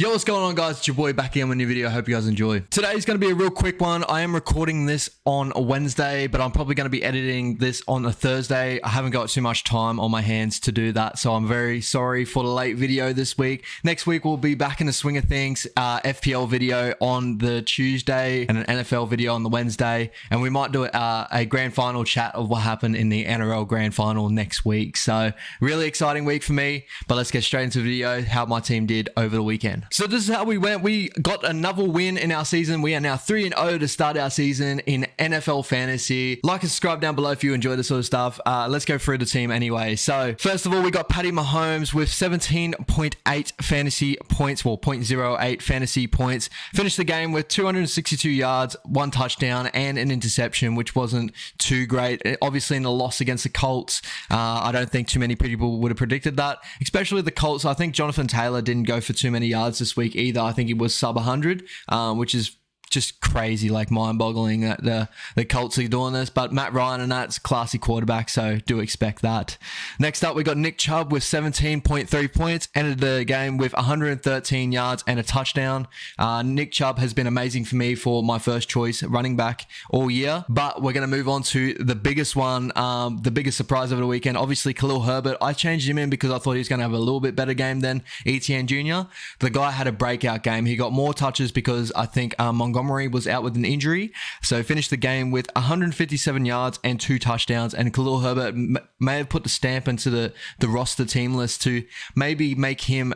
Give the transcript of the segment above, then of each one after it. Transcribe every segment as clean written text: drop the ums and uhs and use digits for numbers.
Yo, what's going on, guys? It's your boy back again with a new video. I hope you guys enjoy. Today's going to be a real quick one. I am recording this on a Wednesday, but I'm probably going to be editing this on a Thursday. I haven't got too much time on my hands to do that, so I'm very sorry for the late video this week. Next week, we'll be back in the swing of things. FPL video on the Tuesday and an NFL video on the Wednesday, and we might do a grand final chat of what happened in the NRL grand final next week. So really exciting week for me, but let's get straight into the video, how my team did over the weekend. So this is how we went. We got another win in our season. We are now 3-0 to start our season in NFL fantasy. Like and subscribe down below if you enjoy this sort of stuff. Let's go through the team anyway. So first of all, we got Patty Mahomes with 17.8 fantasy points, well 0.08 fantasy points. Finished the game with 262 yards, 1 touchdown and an interception, which wasn't too great. Obviously in the loss against the Colts, I don't think too many people would have predicted that, especially the Colts. I think Jonathan Taylor didn't go for too many yards this week either. I think he was sub 100, which is just crazy, like mind-boggling that the Colts are doing this. But Matt Ryan and that's classy quarterback, so do expect that. Next up, we got Nick Chubb with 17.3 points. Ended the game with 113 yards and a touchdown. Nick Chubb has been amazing for me for my first choice running back all year. But we're going to move on to the biggest one, the biggest surprise over the weekend. Obviously, Khalil Herbert. I changed him in because I thought he was going to have a little bit better game than ETN Jr. The guy had a breakout game. He got more touches because I think Montgomery was out with an injury, so finished the game with 157 yards and 2 touchdowns. And Khalil Herbert may have put the stamp into the roster team list to maybe make him,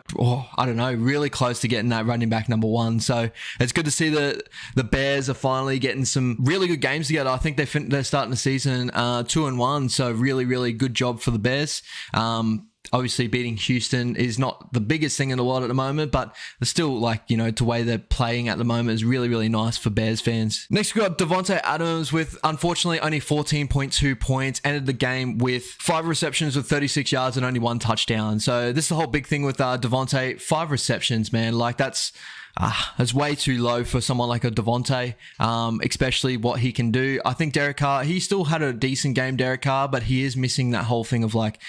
I don't know, really close to getting that running back number 1. So it's good to see the Bears are finally getting some really good games together. I think they're starting the season 2-1, so really good job for the Bears. Obviously, beating Houston is not the biggest thing in the world at the moment, but it's still, like, you know, the way they're playing at the moment is really nice for Bears fans. Next, we got Devonte Adams with, unfortunately, only 14.2 points. Ended the game with 5 receptions with 36 yards and only 1 touchdown. So this is the whole big thing with Devonte. 5 receptions, man. Like, that's way too low for someone like a Devonte, especially what he can do. I think Derek Carr, he still had a decent game, Derek Carr, but he is missing that whole thing of, like,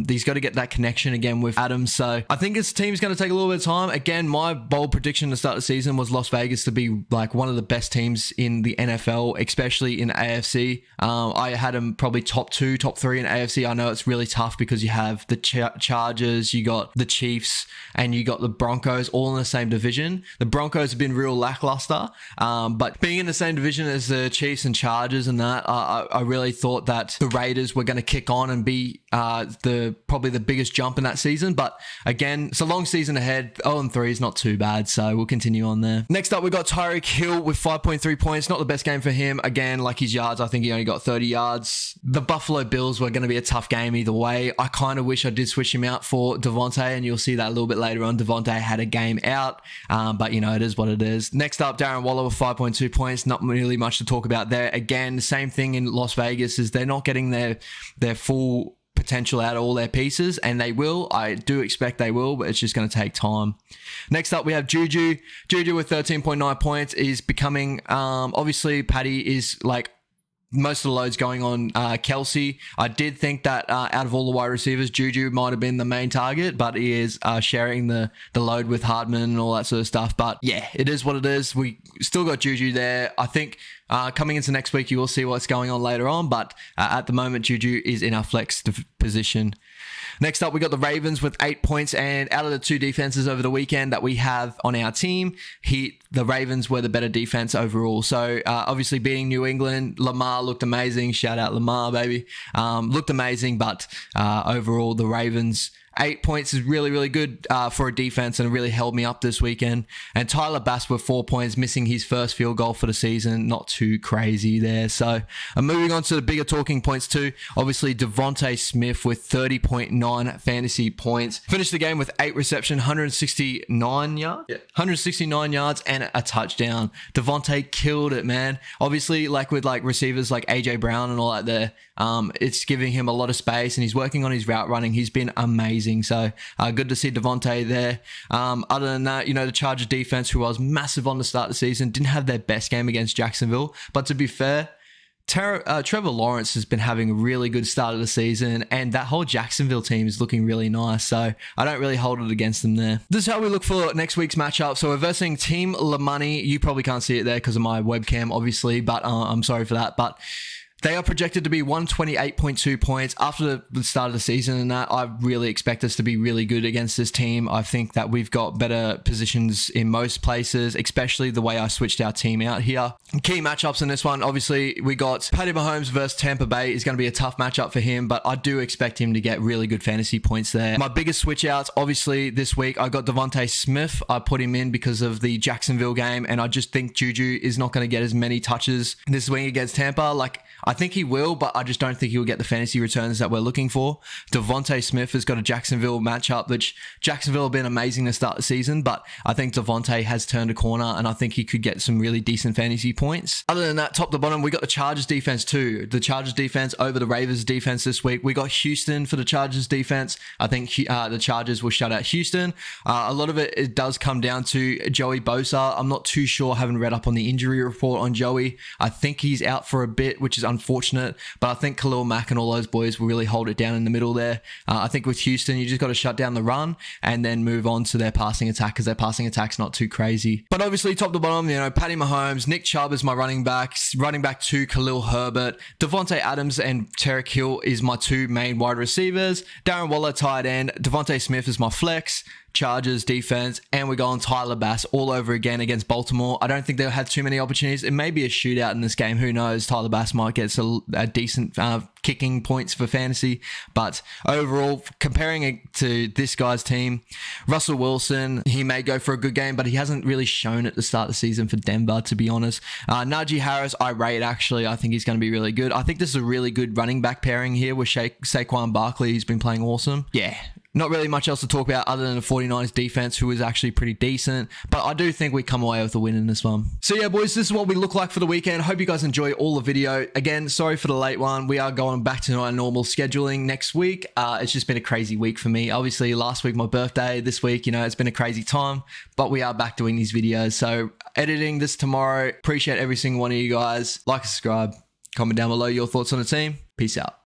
he's got to get that connection again with Adams. So I think his team's going to take a little bit of time. Again, my bold prediction to start the season was Las Vegas to be like one of the best teams in the NFL, especially in AFC. I had them probably top 2, top 3 in AFC. I know it's really tough because you have the Chargers, you got the Chiefs, and you got the Broncos all in the same division. The Broncos have been real lackluster, but being in the same division as the Chiefs and Chargers and that, I really thought that the Raiders were going to kick on and be probably the biggest jump in that season. But again, it's a long season ahead. 0-3 is not too bad, so we'll continue on there. Next up, we got Tyreek Hill with 5.3 points. Not the best game for him. Again, like his yards, I think he only got 30 yards. The Buffalo Bills were going to be a tough game either way. I kind of wish I did switch him out for Devonte, and you'll see that a little bit later on. Devonte had a game out, but you know, it is what it is. Next up, Darren Waller with 5.2 points. Not really much to talk about there. Again, the same thing in Las Vegas is they're not getting their full potential out of all their pieces, and they will. I do expect they will, but it's just going to take time. Next up, we have Juju. Juju with 13.9 points is becoming, obviously, Patty is like, most of the loads going on Kelsey. I did think that out of all the wide receivers, Juju might have been the main target, but he is sharing the load with Hardman and all that sort of stuff. But yeah, it is what it is. We still got Juju there. I think coming into next week, you will see what's going on later on, but at the moment, Juju is in our flex position. Next up, we got the Ravens with 8 points, and out of the 2 defenses over the weekend that we have on our team, the Ravens were the better defense overall. So obviously beating New England, Lamar looked amazing. Shout out Lamar, baby. Looked amazing, but overall the Ravens, 8 points is really good for a defense, and it really held me up this weekend. And Tyler Bass with 4 points, missing his first field goal for the season. Not too crazy there. So I'm moving on to the bigger talking points too. Obviously, Devonte Smith with 30.9 fantasy points. Finished the game with 8 receptions, 169 yards? Yeah. 169 yards and a touchdown. Devonte killed it, man. Obviously, like with like receivers like AJ Brown and all that there, it's giving him a lot of space, and he's working on his route running. He's been amazing. So good to see Devonte there. Other than that, you know, the Chargers defense, who was massive on the start of the season, didn't have their best game against Jacksonville. But to be fair, Trevor Lawrence has been having a really good start of the season, and that whole Jacksonville team is looking really nice, so I don't really hold it against them there. This is how we look for next week's matchup. So we're versing Team LaMoney. You probably can't see it there because of my webcam, obviously, but I'm sorry for that. But they are projected to be 128.2 points after the start of the season, and that I really expect us to be really good against this team. I think that we've got better positions in most places, especially the way I switched our team out here. Key matchups in this one, obviously, we got Patty Mahomes versus Tampa Bay is going to be a tough matchup for him, but I do expect him to get really good fantasy points there. My biggest switch outs, obviously, this week, I got Devonte Smith. I put him in because of the Jacksonville game, and I just think Juju is not going to get as many touches this week against Tampa. Like, I think he will, but I just don't think he will get the fantasy returns that we're looking for. Devonte Smith has got a Jacksonville matchup, which Jacksonville have been amazing to start the season, but I think Devonte has turned a corner, and I think he could get some really decent fantasy points. Other than that, top to bottom, we got the Chargers defense too. The Chargers defense over the Ravens defense this week. We got Houston for the Chargers defense. I think the Chargers will shut out Houston. A lot of it does come down to Joey Bosa. I'm not too sure. I haven't read up on the injury report on Joey. I think he's out for a bit, which is unfortunate, but I think Khalil Mack and all those boys will really hold it down in the middle there. I think with Houston, you just got to shut down the run and then move on to their passing attack, because their passing attack's not too crazy. But obviously, top to bottom, Patty Mahomes, Nick Chubb is my running back to Khalil Herbert, Devontae Adams and Tyreek Hill is my two main wide receivers, Darren Waller tight end, Devonte Smith is my flex, Chargers defense, and we're going Tyler Bass all over again against Baltimore. I don't think they'll have too many opportunities. It may be a shootout in this game. Who knows? Tyler Bass might get a decent kicking points for fantasy. But overall, comparing it to this guy's team, Russell Wilson, he may go for a good game, but he hasn't really shown at the start of the season for Denver, to be honest. Najee Harris, I rate actually. I think he's going to be really good. I think this is a really good running back pairing here with Saquon Barkley. He's been playing awesome. Yeah. Not really much else to talk about other than the 49ers defense, who is actually pretty decent, but I do think we come away with a win in this one. So yeah, boys, this is what we look like for the weekend. Hope you guys enjoy all the video. Again, sorry for the late one. We are going back to our normal scheduling next week. It's just been a crazy week for me. Obviously, last week, my birthday. This week, it's been a crazy time, but we are back doing these videos. So editing this tomorrow. Appreciate every single one of you guys. Like and subscribe. Comment down below your thoughts on the team. Peace out.